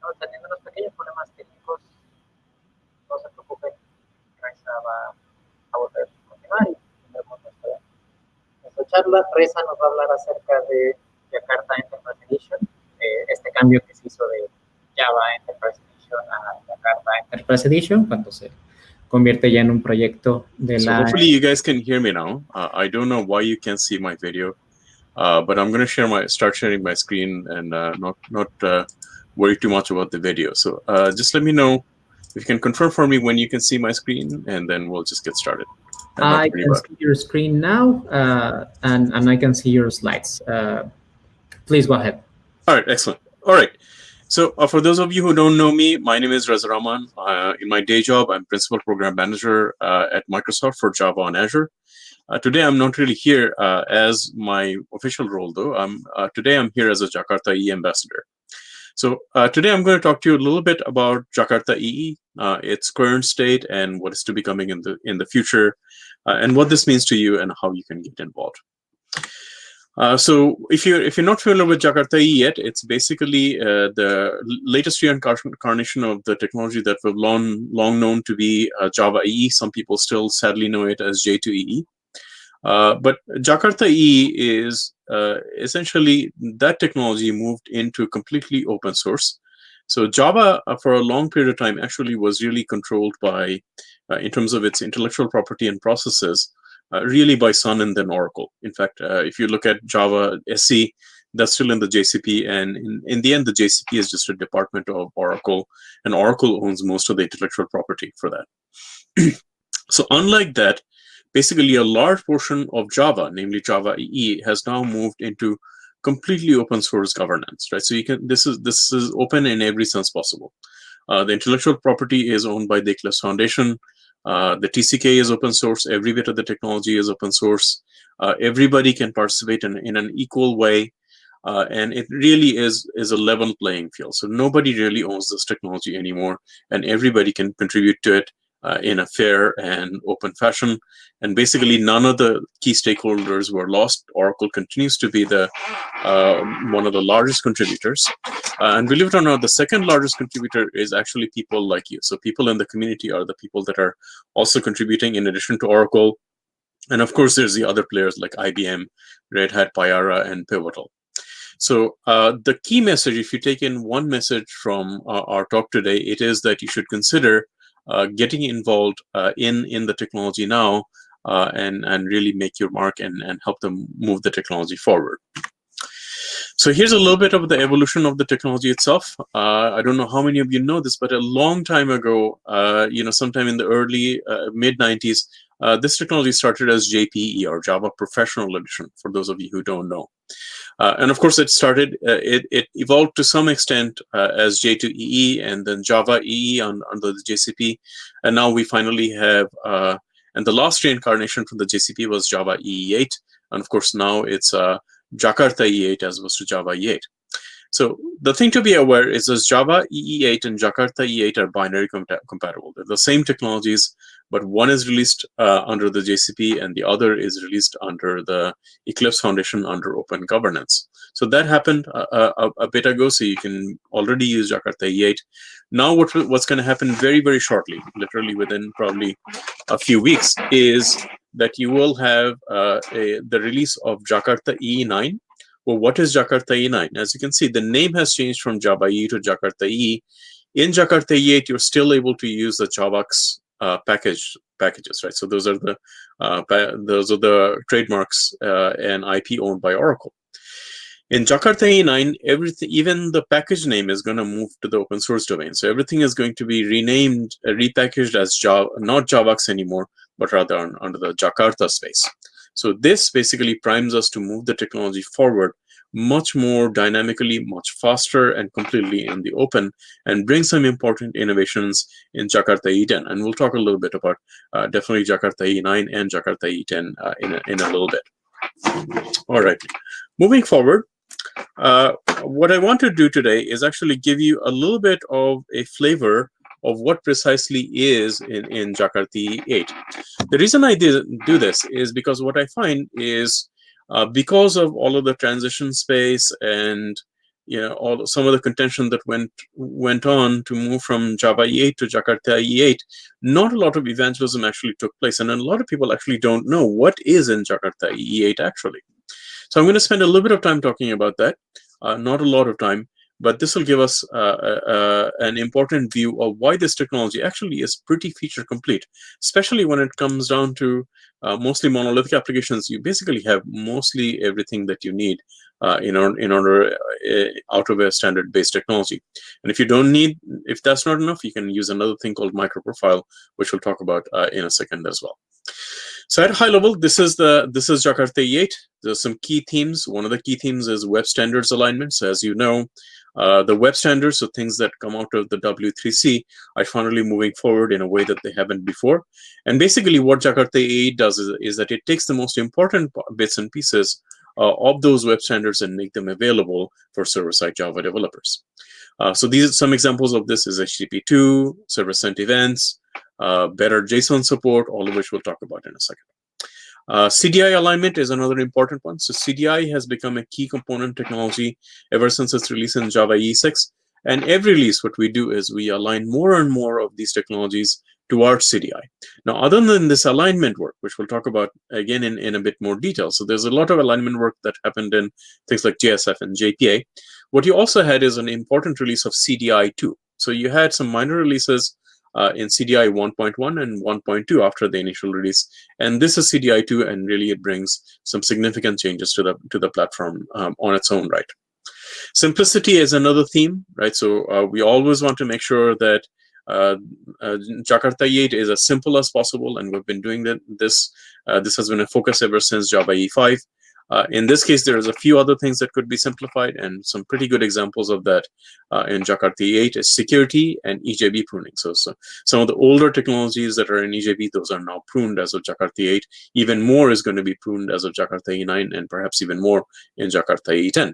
¿no? Teniendo unos pequeños problemas técnicos, no se preocupen, Reza va a volver a continuar y tendremos nuestra charla. Reza nos va a hablar acerca de Jakarta Enterprise Edition, este cambio que se hizo de Java Enterprise Edition a Jakarta Enterprise Edition cuando se convierte ya en un proyecto de So la... hopefully you guys can hear me now. I don't know why you can't see my video, but I'm going to start sharing my screen and not worry too much about the video. So just let me know if you can confirm for me when you can see my screen, and then we'll just get started. I can see your screen now, and I can see your slides. Please go ahead. All right, excellent. All right. So for those of you who don't know me, my name is Reza Rahman. In my day job, I'm Principal Program Manager at Microsoft for Java on Azure. Today, I'm not really here as my official role, though. Today, I'm here as a Jakarta EE Ambassador. So today, I'm going to talk to you a little bit about Jakarta EE, its current state, and what is to be coming in the future, and what this means to you and how you can get involved. So if you're not familiar with Jakarta E8, it's basically the latest reincarnation of the technology that we've long known to be Java EE. Some people still sadly know it as J2 EE. But Jakarta EE is essentially that technology moved into completely open source. So Java, for a long period of time, actually was really controlled by, in terms of its intellectual property and processes, really by Sun and then Oracle. In fact, if you look at Java SE, that's still in the JCP, and in the end, the JCP is just a department of Oracle, and Oracle owns most of the intellectual property for that. So unlike that, basically a large portion of Java, namely Java EE, has now moved into completely open source governance, right? So you can this is open in every sense possible. The intellectual property is owned by the Eclipse Foundation. The TCK is open source. Every bit of the technology is open source. Everybody can participate in an equal way, and it really is a level playing field. So nobody really owns this technology anymore, and everybody can contribute to it in a fair and open fashion. And basically, none of the key stakeholders were lost. Oracle continues to be the one of the largest contributors. And believe it or not, the second largest contributor is actually people like you. So people in the community are the people that are also contributing in addition to Oracle. And of course, there's the other players like IBM, Red Hat, Payara, and Pivotal. So the key message, if you take in one message from our talk today, it is that you should consider getting involved in the technology now and really make your mark and help them move the technology forward. So here's a little bit of the evolution of the technology itself. I don't know how many of you know this, but a long time ago, sometime in the early mid-90s, this technology started as JPE, or Java Professional Edition, for those of you who don't know. And of course, it evolved to some extent as J2EE and then Java EE under the JCP. And now we finally have, and the last reincarnation from the JCP was Java E8. And of course, now it's Jakarta E8 as opposed to Java E8. So the thing to be aware is that Java EE8 and Jakarta E8 are binary compatible. They're the same technologies, but one is released under the JCP and the other is released under the Eclipse Foundation under open governance. So that happened a bit ago, so you can already use Jakarta E8. Now what's going to happen very, very shortly, literally within probably a few weeks, is that you will have the release of Jakarta E9. Well, what is Jakarta E9? As you can see, the name has changed from Java EE to Jakarta EE. In Jakarta E8, you're still able to use the JAX packages, right? So those are the trademarks and IP owned by Oracle. In Jakarta E9, everything, even the package name, is going to move to the open source domain. So everything is going to be renamed, repackaged as Java, not JAX anymore, but rather under the Jakarta space. So this basically primes us to move the technology forward much more dynamically, much faster, and completely in the open, and bring some important innovations in Jakarta E10. And we'll talk a little bit about definitely Jakarta E9 and Jakarta E10 in a little bit. All right, moving forward, what I want to do today is actually give you a little bit of a flavor of what precisely is in Jakarta E8. The reason I do this is because what I find is because of all of the transition space and some of the contention that went on to move from Java E8 to Jakarta E8, not a lot of evangelism actually took place, and a lot of people actually don't know what is in Jakarta E8 actually. So I'm going to spend a little bit of time talking about that, not a lot of time, but this will give us an important view of why this technology actually is pretty feature complete, especially when it comes down to mostly monolithic applications. You basically have mostly everything that you need in order out of a standard-based technology. And if that's not enough, you can use another thing called Microprofile, which we'll talk about in a second as well. So at a high level, this is Jakarta E8. There's some key themes. One of the key themes is web standards alignment. So as you know, the web standards, so things that come out of the W3C, are finally moving forward in a way that they haven't before. And basically what Jakarta E8 does is that it takes the most important bits and pieces of those web standards and make them available for server-side Java developers. So these are some examples of this is HTTP2, server-sent events, better JSON support, all of which we'll talk about in a second. CDI alignment is another important one. So CDI has become a key component technology ever since its release in Java E6. And every release, what we do is we align more and more of these technologies towards CDI. Now, other than this alignment work, which we'll talk about again in a bit more detail, so there's a lot of alignment work that happened in things like JSF and JPA. What you also had is an important release of CDI2. So you had some minor releases in CDI 1.1 and 1.2 after the initial release, and this is CDI2, and really it brings some significant changes to the platform on its own right. Simplicity is another theme, right? So we always want to make sure that Jakarta E8 is as simple as possible, and we've been doing that. This has been a focus ever since Java E5. In this case, there's a few other things that could be simplified, and some pretty good examples of that in Jakarta E8 is security and EJB pruning. So some of the older technologies that are in EJB, those are now pruned as of Jakarta E8. Even more is going to be pruned as of Jakarta E9, and perhaps even more in Jakarta E10.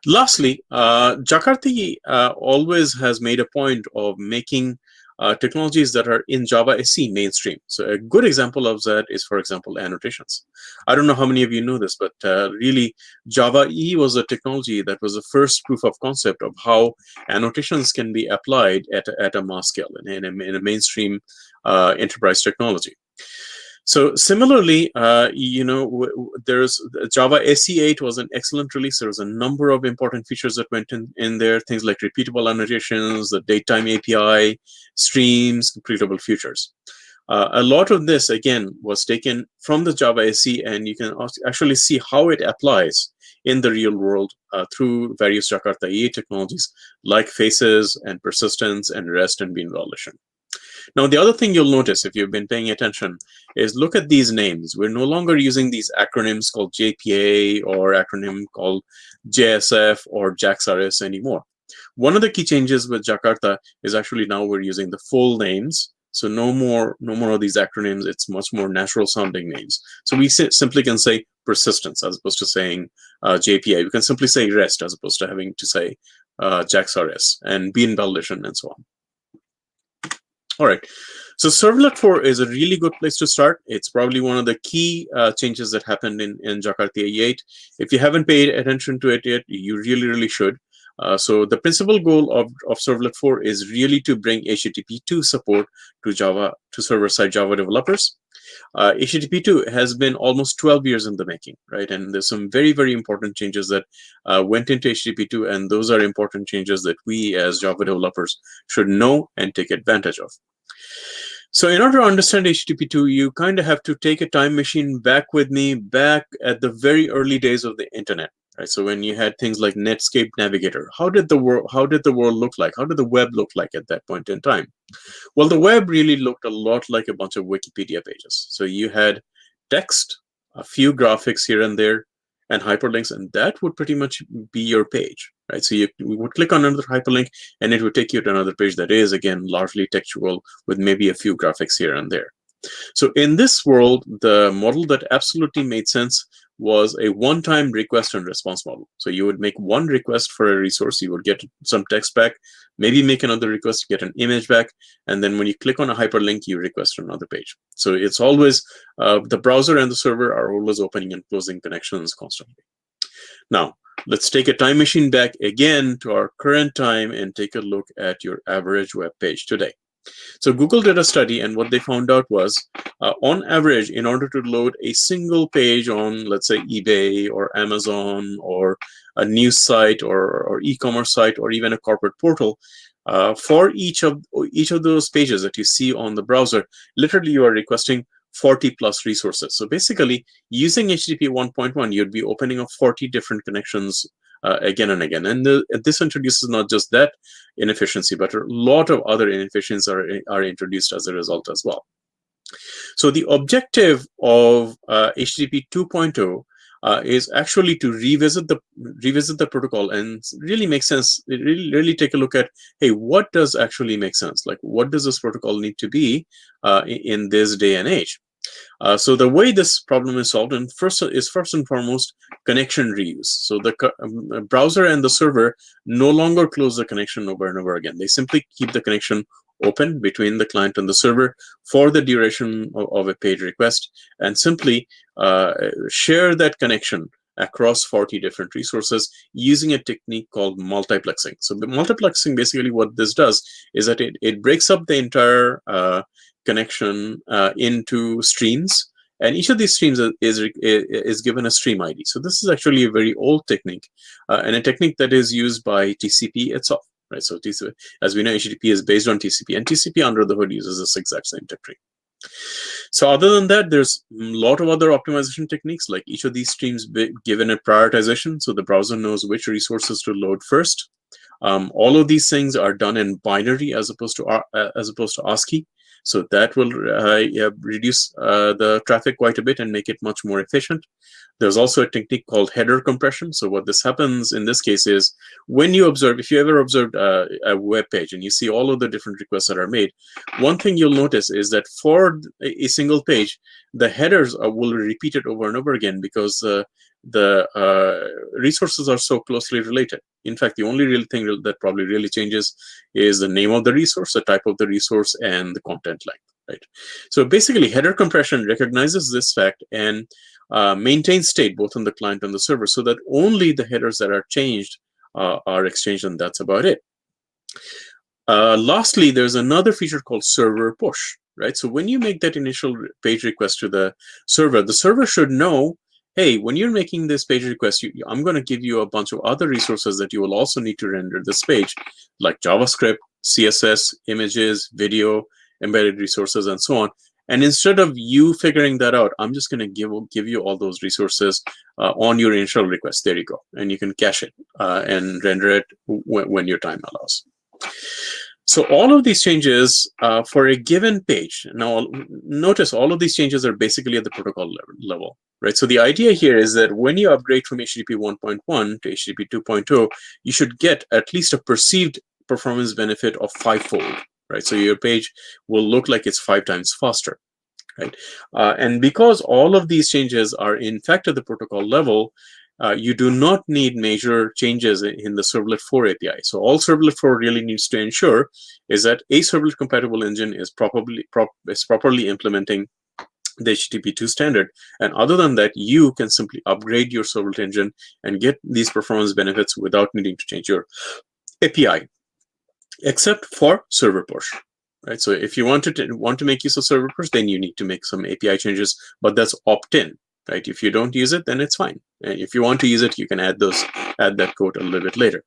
Lastly, Jakarta always has made a point of making technologies that are in Java SE mainstream. So a good example of that is, for example, annotations. I don't know how many of you know this, but really Java E was a technology that was the first proof of concept of how annotations can be applied at a mass scale in a mainstream enterprise technology. So similarly, there's Java SE8 was an excellent release. There was a number of important features that went in there, things like repeatable annotations, the Datetime API, streams, completable features. A lot of this, again, was taken from the Java SE, and you can actually see how it applies in the real world through various Jakarta E8 technologies like faces and persistence and REST and bean validation. Now, the other thing you'll notice if you've been paying attention is look at these names. We're no longer using these acronyms called JPA or acronym called JSF or JAX-RS anymore. One of the key changes with Jakarta is actually now we're using the full names. So no more of these acronyms. It's much more natural sounding names. So we simply can say persistence as opposed to saying JPA. We can simply say REST as opposed to having to say JAX-RS and bean validation and so on. All right, so Servlet 4 is a really good place to start. It's probably one of the key changes that happened in Jakarta E8. If you haven't paid attention to it yet, you really should. So the principal goal of Servlet 4 is really to bring HTTP2 support to server-side Java developers. HTTP2 has been almost 12 years in the making, right? And there's some very important changes that went into HTTP2, and those are important changes that we as Java developers should know and take advantage of. So in order to understand HTTP2, you kind of have to take a time machine back with me, back at the very early days of the internet. Right, so when you had things like Netscape Navigator, how did the world look like? How did the web look like at that point in time? Well, the web really looked a lot like a bunch of Wikipedia pages. So you had text, a few graphics here and there, and hyperlinks, and that would pretty much be your page, right? So you would click on another hyperlink, and it would take you to another page that is, again, largely textual with maybe a few graphics here and there. So in this world, the model that absolutely made sense was a one-time request and response model. So you would make one request for a resource, you would get some text back, maybe make another request, get an image back, and then when you click on a hyperlink, you request another page. So it's always, the browser and the server are always opening and closing connections constantly. Now, let's take a time machine back again to our current time and take a look at your average web page today. So Google did a study, and what they found out was, on average, in order to load a single page on, let's say, eBay or Amazon or a news site or e-commerce site or even a corporate portal, for each of those pages that you see on the browser, literally you are requesting 40 plus resources. So basically, using HTTP 1.1, you'd be opening up 40 different connections again and again. And this introduces not just that inefficiency, but a lot of other inefficiencies are introduced as a result as well. So the objective of HTTP 2.0 is actually to revisit the protocol and really make sense. Really take a look at, hey, what does actually make sense? Like, what does this protocol need to be in this day and age? So the way this problem is solved, and first and foremost, connection reuse. So the browser and the server no longer close the connection over and over again. They simply keep the connection open between the client and the server for the duration of a page request, and simply share that connection across 40 different resources using a technique called multiplexing. So the multiplexing, basically what this does is that it breaks up the entire connection into streams, and each of these streams is given a stream ID. So this is actually a very old technique, and a technique that is used by TCP itself, right? So TCP, as we know, HTTP is based on TCP, and TCP under the hood uses this exact same technique. So other than that, there's a lot of other optimization techniques, like each of these streams given a prioritization, so the browser knows which resources to load first. All of these things are done in binary as opposed to ASCII. So that will reduce the traffic quite a bit and make it much more efficient. There's also a technique called header compression. So what this happens in this case is, when you observe, if you ever observed a web page and you see all of the different requests that are made, one thing you'll notice is that for a single page, the headers will be repeated over and over again because the resources are so closely related. In fact, the only real thing that probably really changes is the name of the resource, the type of the resource, and the content length, right? So basically, header compression recognizes this fact and maintains state both on the client and the server, so that only the headers that are changed are exchanged, and that's about it. Lastly, there's another feature called server push, right? So when you make that initial page request to the server should know, hey, when you're making this page request, I'm going to give you a bunch of other resources that you will also need to render this page, like JavaScript, CSS, images, video, embedded resources, and so on. And instead of you figuring that out, I'm just going to give you all those resources on your initial request. There you go. And you can cache it and render it when your time allows. So all of these changes for a given page. Now, notice all of these changes are basically at the protocol level, right? So the idea here is that when you upgrade from HTTP 1.1 to HTTP 2.0, you should get at least a perceived performance benefit of 5-fold, right? So your page will look like it's 5 times faster, right? And because all of these changes are in fact at the protocol level, you do not need major changes in the Servlet 4 API. So all Servlet 4 really needs to ensure is that a Servlet compatible engine is properly implementing the HTTP 2 standard. And other than that, you can simply upgrade your Servlet engine and get these performance benefits without needing to change your API, except for server push. Right. So if you want to make use of server push, then you need to make some API changes, but that's opt-in. Right? If you don't use it, then it's fine. And if you want to use it, you can add that code a little bit later.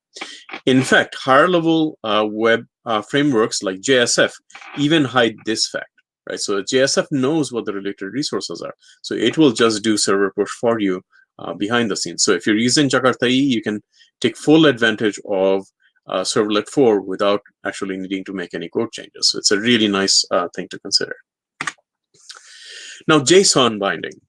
In fact, higher level web frameworks like JSF even hide this fact. Right? So JSF knows what the related resources are. So it will just do server push for you behind the scenes. So if you're using Jakarta EE, you can take full advantage of Servlet 4 without actually needing to make any code changes. So it's a really nice thing to consider. Now, JSON binding.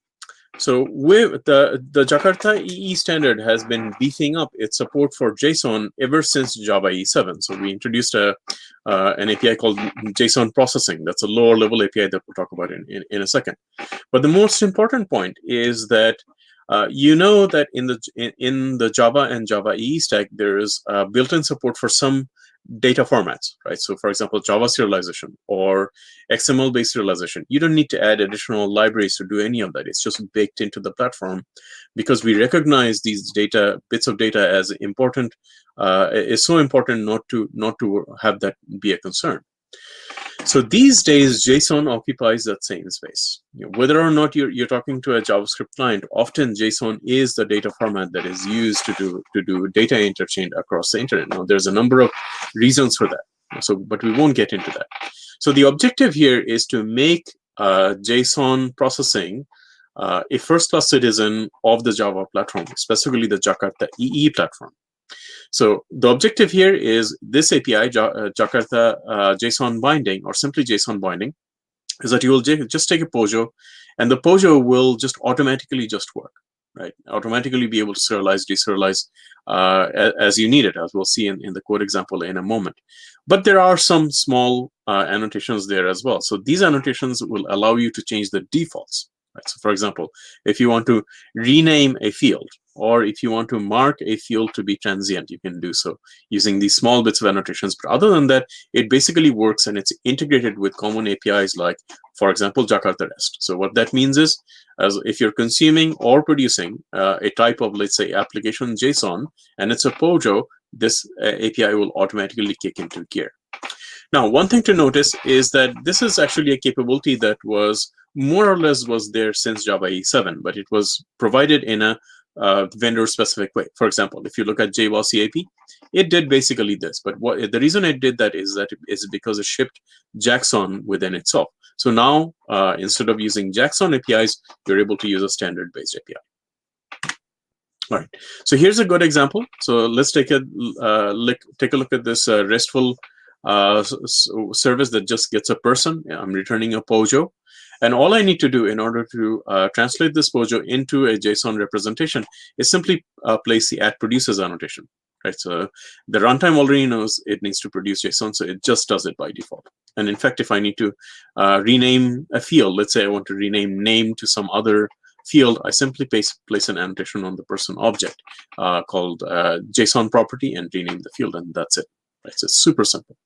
So with the Jakarta EE standard has been beefing up its support for JSON ever since Java E7. So we introduced an API called JSON Processing. That's a lower level API that we'll talk about in a second. But the most important point is that you know that in the Java and Java EE stack, there is built-in support for some data formats, right? So for example, Java serialization or XML-based serialization, you don't need to add additional libraries to do any of that. It's just baked into the platform because we recognize these bits of data as important. It's so important not to have that be a concern. So these days, JSON occupies that same space. Whether or not you're talking to a JavaScript client, often JSON is the data format that is used to do data interchange across the internet. Now, there's a number of reasons for that. So, but we won't get into that. So the objective here is to make JSON processing a first-class citizen of the Java platform, specifically the Jakarta EE platform. So the objective here is this API, Jakarta JSON Binding, or simply JSON Binding, is that you will just take a POJO, and the POJO will just automatically just work, right? Automatically be able to serialize, deserialize as you need it, as we'll see in the code example in a moment. But there are some small annotations there as well. So these annotations will allow you to change the defaults. Right? So for example, if you want to rename a field, or if you want to mark a field to be transient, you can do so using these small bits of annotations. But other than that, it basically works, and it's integrated with common APIs like, for example, Jakarta REST. So what that means is, as if you're consuming or producing a type of, let's say, application JSON, and it's a POJO, this API will automatically kick into gear. Now, one thing to notice is that this is actually a capability that was more or less was there since Java E7, but it was provided in a vendor-specific way. For example, if you look at JWAS-CAP, it did basically this. But the reason it did that is because it shipped JAXON within itself. So now, instead of using JAXON APIs, you're able to use a standard-based API. All right. So here's a good example. So let's take a look at this RESTful service that just gets a person. I'm returning a POJO. And all I need to do in order to translate this POJO into a JSON representation is simply place the @produces annotation. Right, so the runtime already knows it needs to produce JSON, so it just does it by default. And in fact, if I need to rename a field, let's say I want to rename name to some other field, I simply place an annotation on the person object called JSON property and rename the field, and that's it. Right, so it's super simple.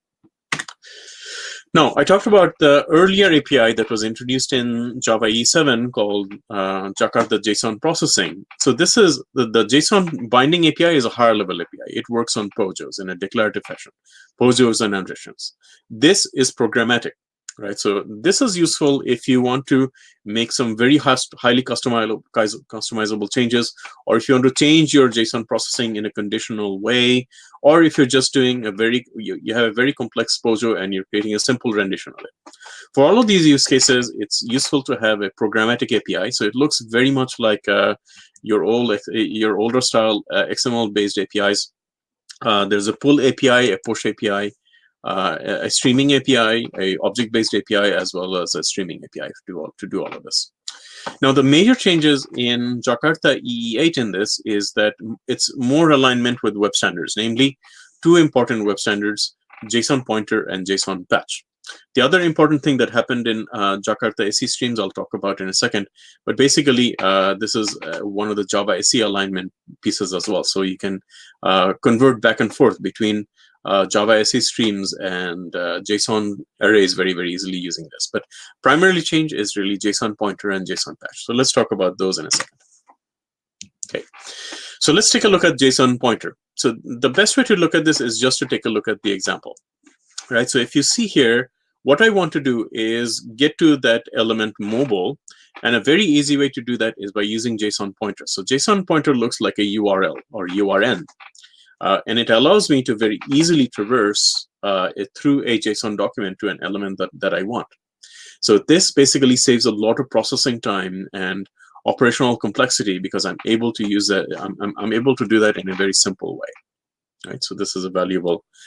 Now, I talked about the earlier API that was introduced in Java E7 called Jakarta JSON Processing. So this is the JSON Binding API is a higher level API. It works on POJOs in a declarative fashion, POJOs and annotations. This is programmatic, right? So this is useful if you want to make some very highly customizable changes, or if you want to change your JSON processing in a conditional way, or if you're just doing you have a very complex POJO and you're creating a simple rendition of it. For all of these use cases, it's useful to have a programmatic API. So it looks very much like your older style XML-based APIs. There's a pull API, a push API, a streaming API, a object-based API, as well as a streaming API to do all of this. Now, the major changes in Jakarta EE8 in this is that it's more alignment with web standards, namely two important web standards, JSON Pointer and JSON Patch. The other important thing that happened in Jakarta SE streams, I'll talk about in a second, but basically this is one of the Java SE alignment pieces as well. So you can convert back and forth between Java SE streams and JSON arrays very, very easily using this. But primarily change is really JSON Pointer and JSON Patch. So let's talk about those in a second. Okay, so let's take a look at JSON Pointer. So the best way to look at this is just to take a look at the example, right? So if you see here, what I want to do is get to that element mobile, and a very easy way to do that is by using JSON Pointer. So JSON Pointer looks like a URL or URN. And it allows me to very easily traverse it through a JSON document to an element that I want. So this basically saves a lot of processing time and operational complexity because I'm able to use that. I'm able to do that in a very simple way. Right. So this is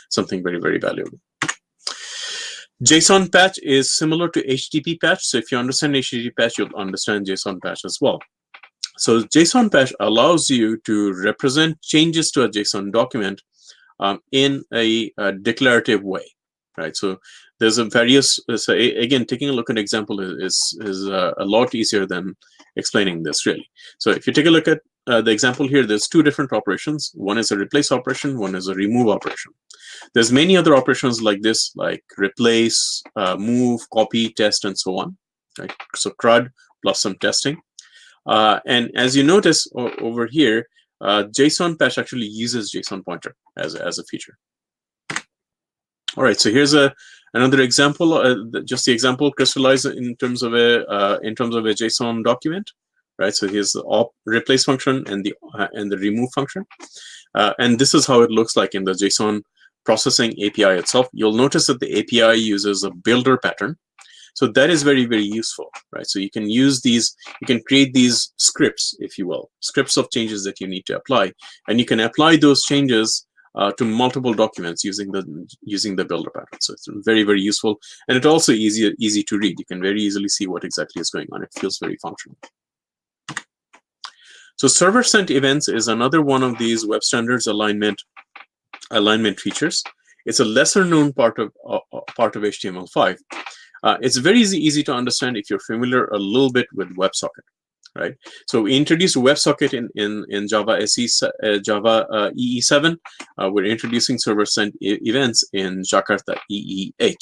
something very, very valuable. JSON Patch is similar to HTTP Patch. So if you understand HTTP Patch, you'll understand JSON Patch as well. So JSON Patch allows you to represent changes to a JSON document in a declarative way, right? So there's so again, taking a look at an example is a lot easier than explaining this really. So if you take a look at the example here, there's two different operations. One is a replace operation, one is a remove operation. There's many other operations like this, like replace, move, copy, test, and so on. Right? So CRUD plus some testing. And as you notice over here, JSON Patch actually uses JSON Pointer as a feature. All right, so here's another example, just the example crystallized in terms of a JSON document, right? So here's the replace function and the remove function, and this is how it looks like in the JSON Processing API itself. You'll notice that the API uses a builder pattern, so that is very, very useful, right? So you can use these, you can create these scripts, if you will, scripts of changes that you need to apply, and you can apply those changes to multiple documents using the builder pattern. So it's very, very useful, and it's also easy to read. You can very easily see what exactly is going on. It feels very functional. So server sent events is another one of these web standards alignment features. It's a lesser known part of HTML5. It's very easy to understand if you're familiar a little bit with WebSocket. Right, so we introduced WebSocket in Java EE7. We're introducing server sent events in Jakarta EE8.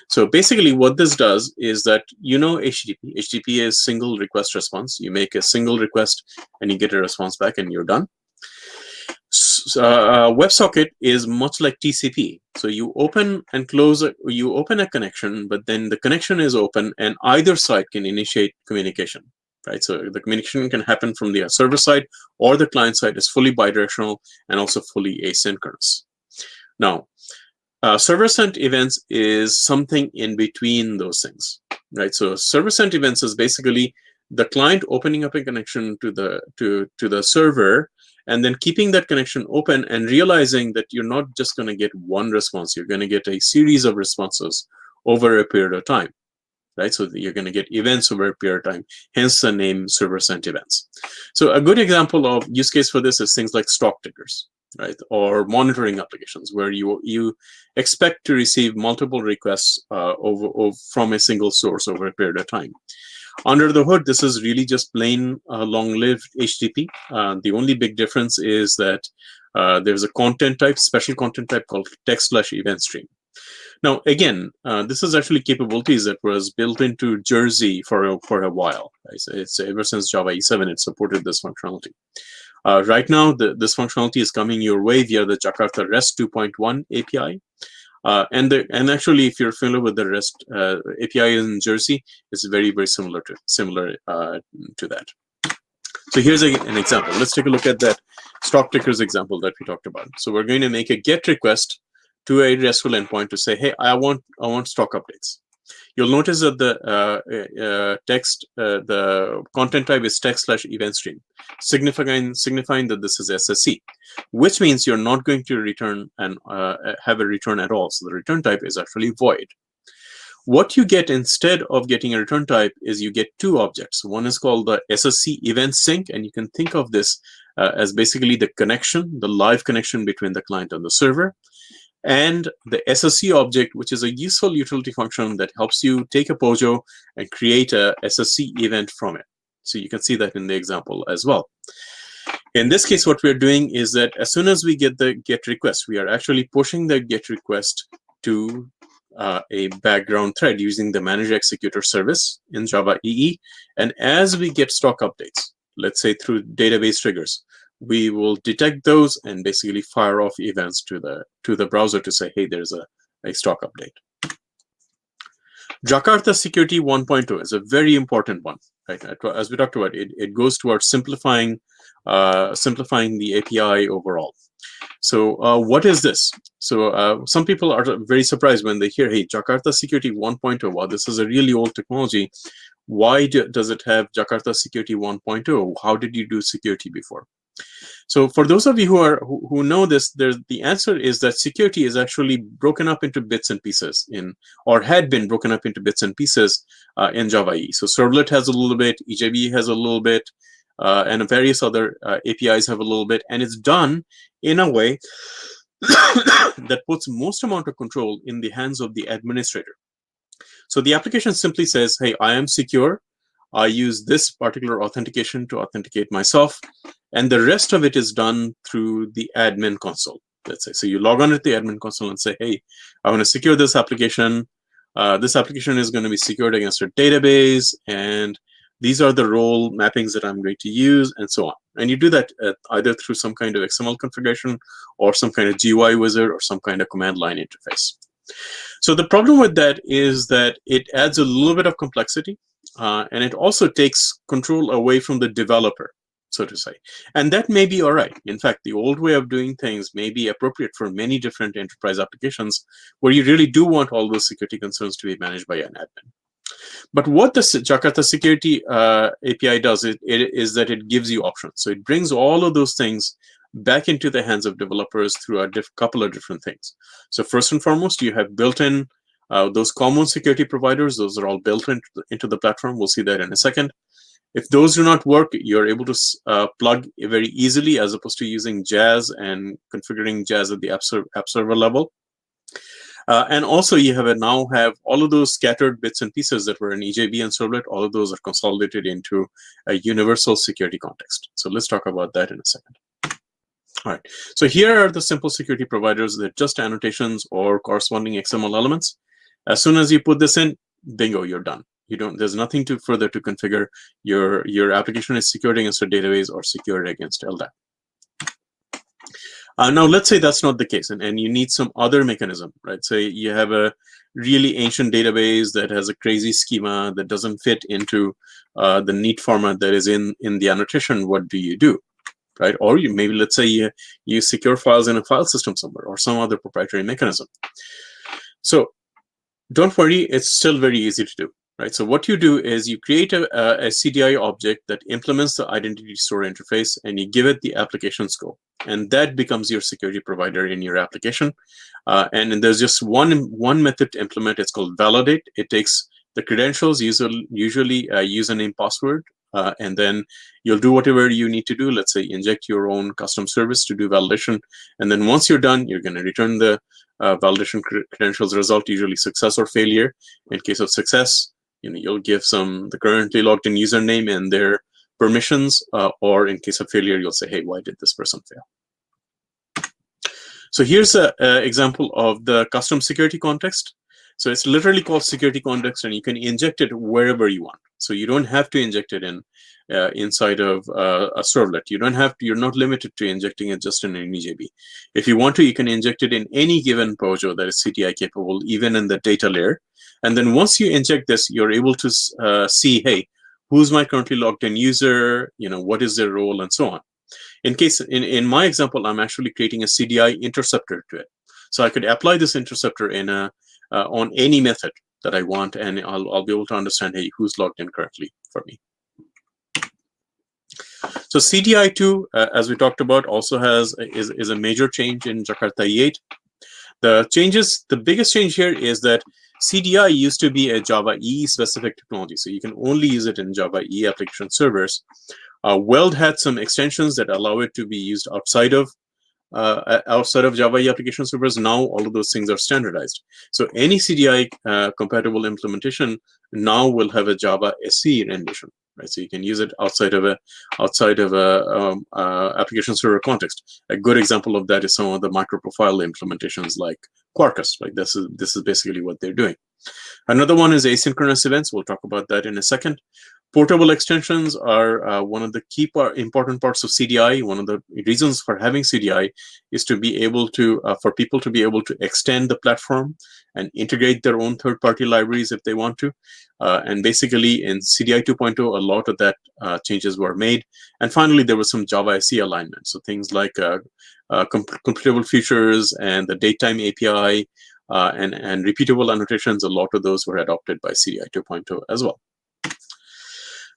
So basically, what this does is that HTTP. HTTP is single request response. You make a single request and you get a response back, and you're done. WebSocket is much like TCP. So you open and close you open a connection, but then the connection is open, and either side can initiate communication. Right, so the communication can happen from the server side, or the client side is fully bidirectional and also fully asynchronous. Now, server sent events is something in between those things, right? So server sent events is basically the client opening up a connection to the server, and then keeping that connection open and realizing that you're not just going to get one response, you're going to get a series of responses over a period of time. Right, so you're going to get events over a period of time, hence the name server sent events. So a good example of use case for this is things like stock tickers, right, or monitoring applications where you expect to receive multiple requests from a single source over a period of time. Under the hood, this is really just plain long-lived HTTP. The only big difference is that there's a content type, special content type called text/event stream. Now, again, this is actually capabilities that was built into Jersey for a while. Right? So it's ever since Java E7, it supported this functionality. Right now, this functionality is coming your way via the Jakarta REST 2.1 API. And actually, if you're familiar with the REST API in Jersey, it's very, very similar to that. So here's an example. Let's take a look at that stock tickers example that we talked about. So we're going to make a GET request to a RESTful endpoint to say, hey, I want stock updates. You'll notice that the content type is text/event stream, signifying that this is SSC, which means you're not going to return and have a return at all. So the return type is actually void. What you get instead of getting a return type is you get two objects. One is called the SSC event sync, and you can think of this as basically the connection, the live connection between the client and the server. And the SSC object, which is a useful utility function that helps you take a POJO and create a SSC event from it. So you can see that in the example as well. In this case, what we're doing is that as soon as we get the GET request, we are actually pushing the GET request to a background thread using the manage executor service in Java EE. And as we get stock updates, let's say through database triggers, we will detect those and basically fire off events to the browser to say, hey, there's a stock update. Jakarta Security 1.0 is a very important one, right? As we talked about, it goes towards simplifying the API overall. So what is this? So some people are very surprised when they hear, hey, Jakarta Security 1.0, wow, this is a really old technology. Why does it have Jakarta Security 1.0? How did you do security before? So for those of you who know this, the answer is that security is actually broken up into bits and pieces or had been broken up into bits and pieces in Java EE. So servlet has a little bit, EJB has a little bit, and various other APIs have a little bit, and it's done in a way that puts most amount of control in the hands of the administrator. So the application simply says, hey, I am secure. I use this particular authentication to authenticate myself, and the rest of it is done through the admin console, let's say. So you log on to the admin console and say, hey, I want to secure this application. This application is going to be secured against a database, and these are the role mappings that I'm going to use, and so on. And you do that either through some kind of XML configuration or some kind of GUI wizard or some kind of command line interface. So the problem with that is that it adds a little bit of complexity, and it also takes control away from the developer, so to say. And that may be all right. In fact, the old way of doing things may be appropriate for many different enterprise applications where you really do want all those security concerns to be managed by an admin. But what the Jakarta Security API does is that it gives you options. So it brings all of those things back into the hands of developers through a couple of different things. So first and foremost, you have built-in those common security providers. Those are all built into the platform. We'll see that in a second. If those do not work, you're able to plug very easily, as opposed to using JAS and configuring JAS at the app server level. And also, you now have all of those scattered bits and pieces that were in EJB and servlet. All of those are consolidated into a universal security context. So let's talk about that in a second. All right. So here are the simple security providers. They're just annotations or corresponding XML elements. As soon as you put this in, bingo, you're done. There's nothing further to configure. Your application is secured against a database or secured against LDAP. Now, let's say that's not the case, and you need some other mechanism, right? Say you have a really ancient database that has a crazy schema that doesn't fit into the neat format that is in the annotation. What do you do, right? Or maybe, let's say you secure files in a file system somewhere or some other proprietary mechanism. So don't worry, it's still very easy to do. Right, so what you do is you create a CDI object that implements the identity store interface, and you give it the application scope, and that becomes your security provider in your application. And there's just one method to implement. It's called validate. It takes the credentials, usually username, password, and then you'll do whatever you need to do. Let's say inject your own custom service to do validation, and then once you're done, you're going to return the validation credentials result, usually success or failure. In case of success, you'll give the currently logged in username and their permissions, or in case of failure, you'll say, hey, why did this person fail? So here's an example of the custom security context. So it's literally called security context, and you can inject it wherever you want. So you don't have to inject it inside of a servlet. You're not limited to injecting it just in an EJB. If you want to, you can inject it in any given POJO that is CDI capable, even in the data layer. And then once you inject this, you're able to see, hey, who's my currently logged in user? What is their role, and so on. In my example, I'm actually creating a CDI interceptor to it. So I could apply this interceptor on any method that I want, and I'll be able to understand, hey, who's logged in currently for me. So CDI2, as we talked about, also is a major change in Jakarta E8. The biggest change here is that CDI used to be a Java EE specific technology, so you can only use it in Java EE application servers. Weld had some extensions that allow it to be used outside of Java EE application servers. Now all of those things are standardized. So any CDI compatible implementation now will have a Java SE rendition, right? So you can use it outside of a application server context. A good example of that is some of the microprofile implementations like Quarkus. Like this is basically what they're doing. Another one is asynchronous events. We'll talk about that in a second. Portable extensions are one of the key important parts of CDI. One of the reasons for having CDI is to be able to, for people to be able to extend the platform and integrate their own third-party libraries if they want to. And basically in CDI 2.0, a lot of that changes were made. And finally, there was some Java SE alignment. So things like computable features and the Datetime API and repeatable annotations, a lot of those were adopted by CDI 2.0 as well.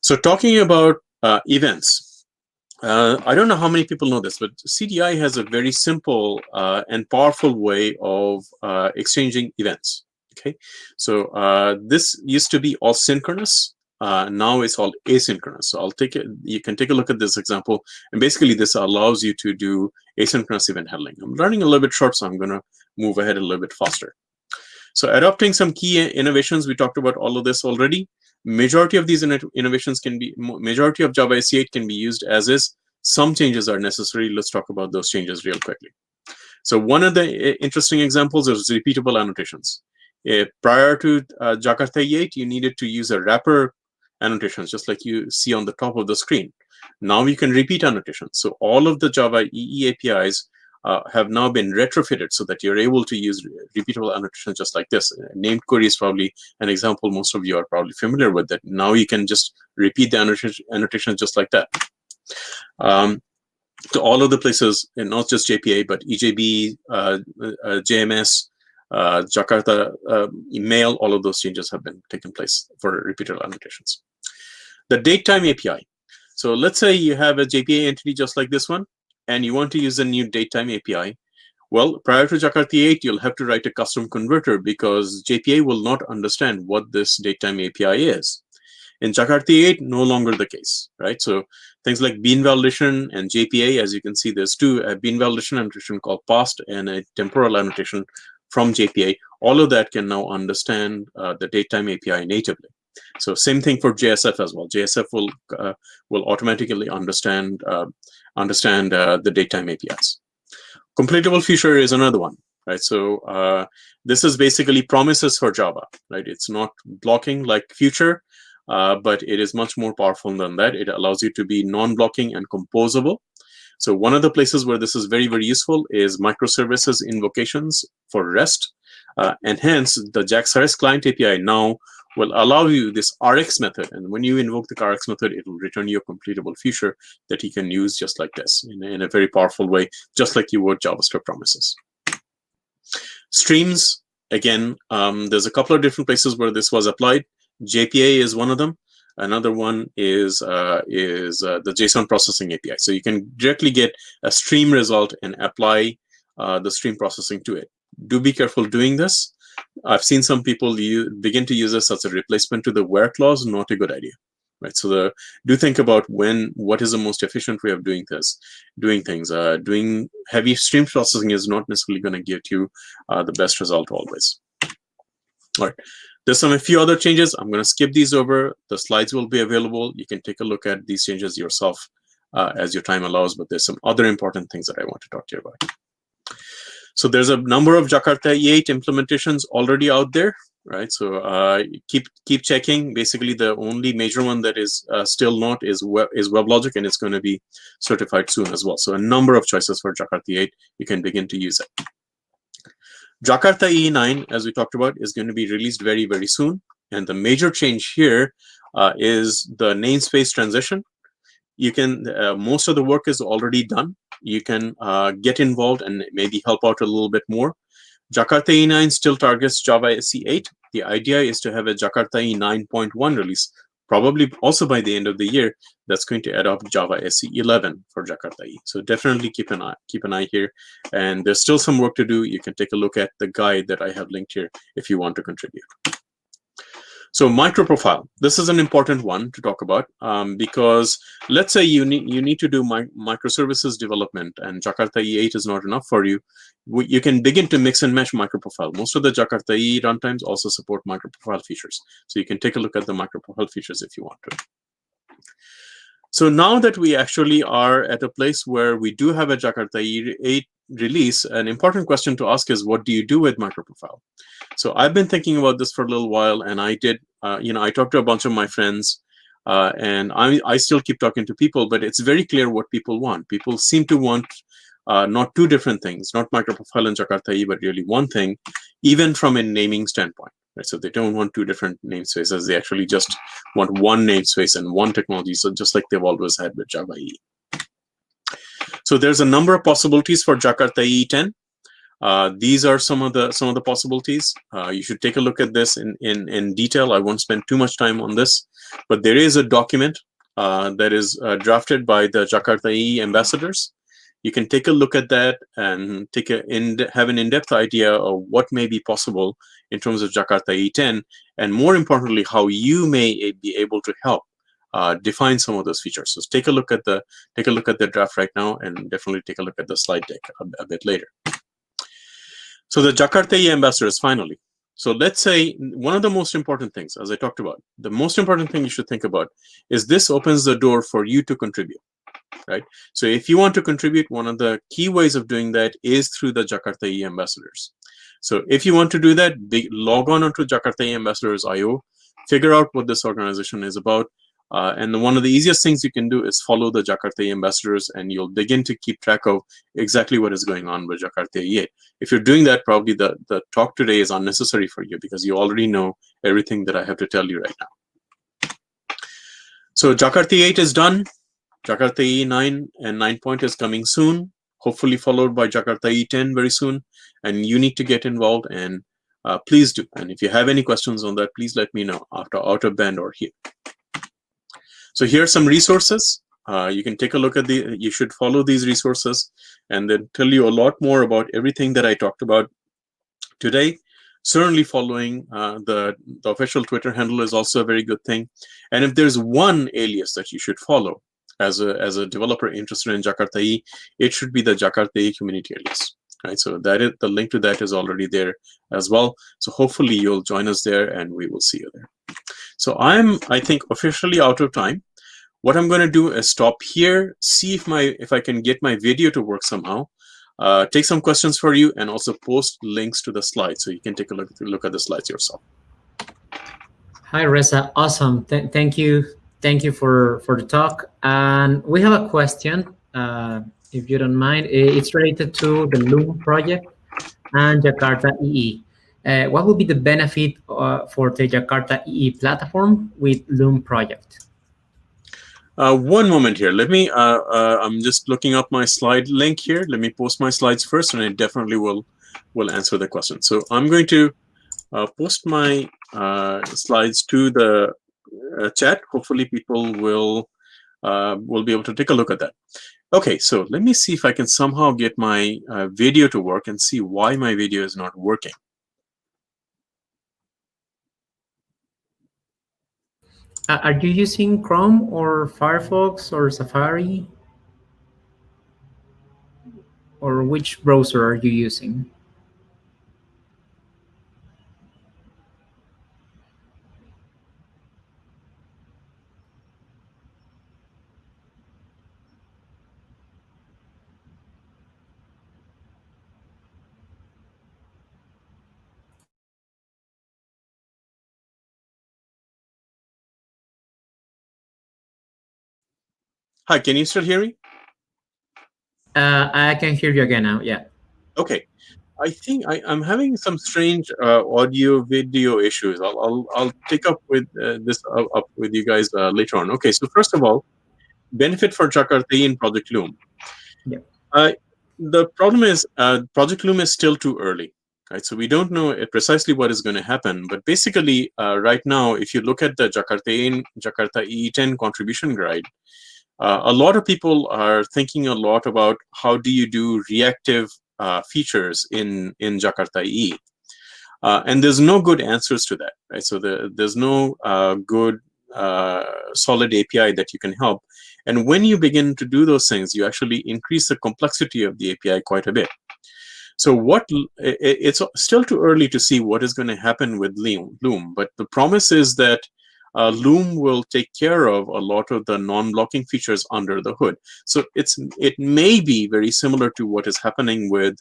So talking about events, I don't know how many people know this, but CDI has a very simple and powerful way of exchanging events. Okay, so this used to be all synchronous. Now it's all asynchronous. So you can take a look at this example, and basically this allows you to do asynchronous event handling. I'm running a little bit short, so I'm going to move ahead a little bit faster. So adopting some key innovations, we talked about all of this already. Majority of these innovations can be, majority of Java SE8 can be used as is. Some changes are necessary. Let's talk about those changes real quickly. So one of the interesting examples is repeatable annotations. Prior to Jakarta E8, you needed to use a wrapper annotations, just like you see on the top of the screen. Now you can repeat annotations. So all of the Java EE APIs have now been retrofitted so that you're able to use repeatable annotations just like this. Named query is probably an example most of you are probably familiar with, that now you can just repeat the annotations just like that. To all of the places, and not just JPA, but EJB, JMS, Jakarta email, all of those changes have been taken place for repeatable annotations. The datetime API. So let's say you have a JPA entity just like this one, and you want to use a new datetime API. Well, prior to Jakarta E8, you'll have to write a custom converter because JPA will not understand what this datetime API is. In Jakarta E8, no longer the case, right? So things like bean validation and JPA, as you can see, there's two, a bean validation annotation called past and a temporal annotation from JPA. All of that can now understand the datetime API natively. So same thing for JSF as well. JSF will automatically understand the datetime APIs. Completable feature is another one, right? So this is basically promises for Java, right? It's not blocking like future. But it is much more powerful than that. It allows you to be non-blocking and composable. So one of the places where this is very, very useful is microservices invocations for REST. And hence, the JAX-RS client API now will allow you this RX method. And when you invoke the RX method, it will return you a completable feature that you can use just like this in a very powerful way, just like you would JavaScript promises. Streams, again, there's a couple of different places where this was applied. JPA is one of them. Another one is the JSON Processing API. So you can directly get a stream result and apply the stream processing to it. Do be careful doing this. I've seen some people begin to use this as a replacement to the where clause. Not a good idea, right? So do think about what is the most efficient way of doing things. Doing heavy stream processing is not necessarily going to get you the best result always. All right. There's a few other changes. I'm going to skip these over. The slides will be available. You can take a look at these changes yourself as your time allows, but there's some other important things that I want to talk to you about. So there's a number of Jakarta E8 implementations already out there, right? So keep checking. Basically, the only major one that is still not is WebLogic, and it's going to be certified soon as well. So a number of choices for Jakarta E8. You can begin to use it. Jakarta E9, as we talked about, is going to be released very, very soon. And the major change here is the namespace transition. You can, most of the work is already done. You can get involved and maybe help out a little bit more. Jakarta E9 still targets Java SE8. The idea is to have a Jakarta E9.1 release, probably also by the end of the year, that's going to adopt Java SE11 for Jakarta E. So definitely keep an eye here. And there's still some work to do. You can take a look at the guide that I have linked here if you want to contribute. So Microprofile, this is an important one to talk about because let's say you need to do microservices development and Jakarta E8 is not enough for you. You can begin to mix and match Microprofile. Most of the Jakarta E runtimes also support Microprofile features. So you can take a look at the Microprofile features if you want to. So now that we actually are at a place where we do have a Jakarta E8 release, an important question to ask is, what do you do with Microprofile? So I've been thinking about this for a little while, and I did, I talked to a bunch of my friends, and I still keep talking to people, but it's very clear what people want. People seem to want not two different things, not Microprofile and Jakarta E, but really one thing, even from a naming standpoint. Right? So they don't want two different namespaces. They actually just want one namespace and one technology, so just like they've always had with Java E. So there's a number of possibilities for Jakarta E10. These are some of the possibilities. You should take a look at this in detail. I won't spend too much time on this, but there is a document that is drafted by the Jakarta EE Ambassadors. You can take a look at that and have an in-depth idea of what may be possible in terms of Jakarta E10, and more importantly, how you may be able to help define some of those features. So take a look at the draft right now, and definitely take a look at the slide deck a bit later. So the Jakarta EE Ambassadors, finally. So let's say one of the most important things, as I talked about, the most important thing you should think about is this opens the door for you to contribute, right? So if you want to contribute, one of the key ways of doing that is through the Jakarta EE Ambassadors. So if you want to do that, log on onto Jakarta EE Ambassadors.io, figure out what this organization is about, and one of the easiest things you can do is follow the Jakarta EE Ambassadors, and you'll begin to keep track of exactly what is going on with Jakarta E8. If you're doing that, probably the talk today is unnecessary for you because you already know everything that I have to tell you right now. So Jakarta E8 is done. Jakarta E9 and 9 point is coming soon, hopefully followed by Jakarta E10 very soon. And you need to get involved, and please do. And if you have any questions on that, please let me know after out of band or here. So here are some resources. You can take a look at you should follow these resources, and then tell you a lot more about everything that I talked about today. Certainly following the official Twitter handle is also a very good thing. And if there's one alias that you should follow as a developer interested in Jakarta E, it should be the Jakarta E community alias. Right, so that is the link to that is already there as well. So hopefully you'll join us there, and we will see you there. So I think officially out of time. What I'm going to do is stop here, see if I can get my video to work somehow, take some questions for you, and also post links to the slides so you can take a look at the slides yourself. Hi, Reza. Awesome. Thank you for the talk. And we have a question, if you don't mind. It's related to the Loom project and Jakarta EE. What would be the benefit for the Jakarta EE platform with Loom project? One moment here. Let me. I'm just looking up my slide link here. Let me post my slides first, and it definitely will answer the question. So I'm going to post my slides to the chat. Hopefully, people will be able to take a look at that. Okay, so let me see if I can somehow get my video to work and see why my video is not working. Are you using Chrome or Firefox or Safari? Or which browser are you using? Hi, can you still hear me? I can hear you again now, yeah. Okay. I think I'm having some strange audio video issues. I'll take up with this up with you guys later on. Okay, so first of all, benefit for Jakarta in Project Loom. Yeah. The problem is Project Loom is still too early, right? So we don't know precisely what is going to happen. But basically, right now, if you look at the Jakarta E10 contribution guide, a lot of people are thinking a lot about how do you do reactive features in Jakarta EE. And there's no good answers to that, right? So there's no good solid API that you can help. And when you begin to do those things, you actually increase the complexity of the API quite a bit. So it's still too early to see what is going to happen with Loom, but the promise is that Loom will take care of a lot of the non-blocking features under the hood. So it may be very similar to what is happening with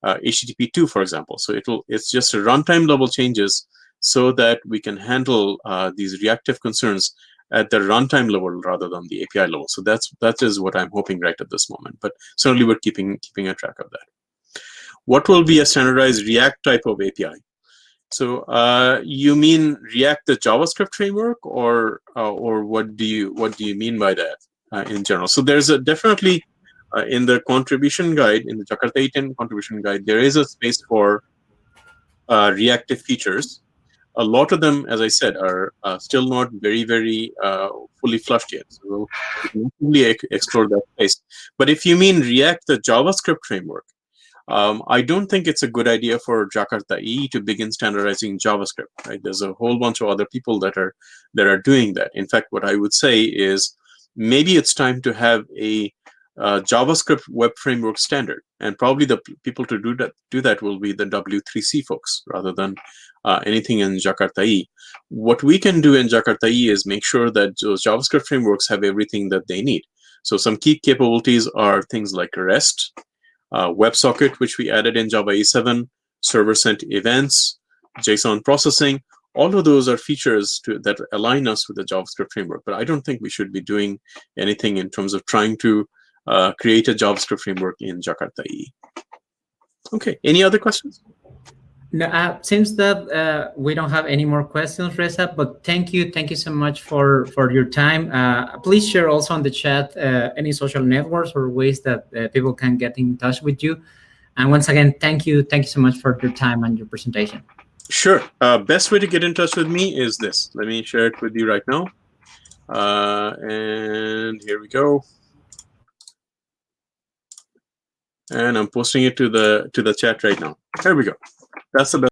HTTP2, for example. So it's just a runtime level changes so that we can handle these reactive concerns at the runtime level rather than the API level. So that is what I'm hoping right at this moment. But certainly we're keeping a track of that. What will be a standardized React type of API? So you mean React the JavaScript framework, or what do you mean by that in general? So there's definitely in the contribution guide, in the Jakarta E10 contribution guide, there is a space for reactive features. A lot of them, as I said, are still not very fully flushed yet. So we'll really explore that space. But if you mean React the JavaScript framework, I don't think it's a good idea for Jakarta EE to begin standardizing JavaScript. Right? There's a whole bunch of other people that are doing that. In fact, what I would say is maybe it's time to have a JavaScript Web Framework standard, and probably the people to do that will be the W3C folks rather than anything in Jakarta E. What we can do in Jakarta E is make sure that those JavaScript frameworks have everything that they need. So some key capabilities are things like REST, WebSocket, which we added in Java E7, server-sent events, JSON processing. All of those are features that align us with the JavaScript framework. But I don't think we should be doing anything in terms of trying to create a JavaScript framework in Jakarta EE. Okay, any other questions? No, seems that we don't have any more questions, Reza, but thank you so much for your time. Please share also on the chat any social networks or ways that people can get in touch with you. And once again, thank you so much for your time and your presentation. Sure. Best way to get in touch with me is this. Let me share it with you right now. And here we go. And I'm posting it to the chat right now. There we go. That's the best.